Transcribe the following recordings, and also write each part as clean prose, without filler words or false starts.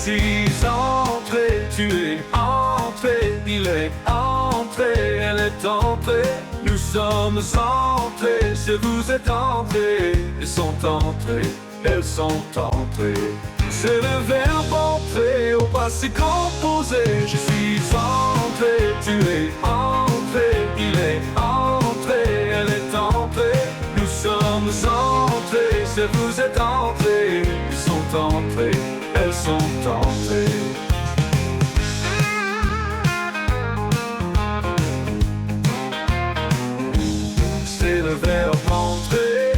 suis entré, tu es entré, il est entré, elle est entrée. Nous sommes entrés, si vous êtes entrés, ils sont entrés, elles sont entrées. C'est le verbe entrer au passé composé. Je suis entré, tu es entré, il est entré, elle est entrée. Nous sommes entrés, si vous êtes entrés, ils sont entrés, elles sont entrées. C'est le verbe entrer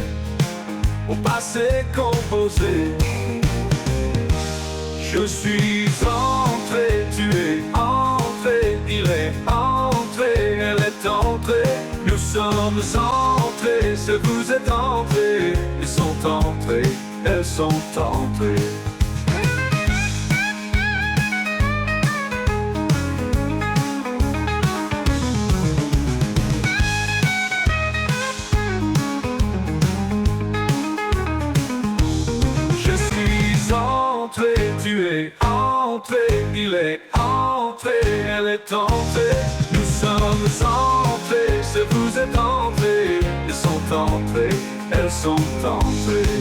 au passé composé. Je suis entré, tu es entré, il est entré, elle est entrée. Nous sommes entrés, si vous êtes entrés, ils sont entrés, elles sont entrées. Tu es entré, il est entré, elle est entrée. Nous sommes entrés, si vous êtes entrés, ils sont entrés, elles sont entrées.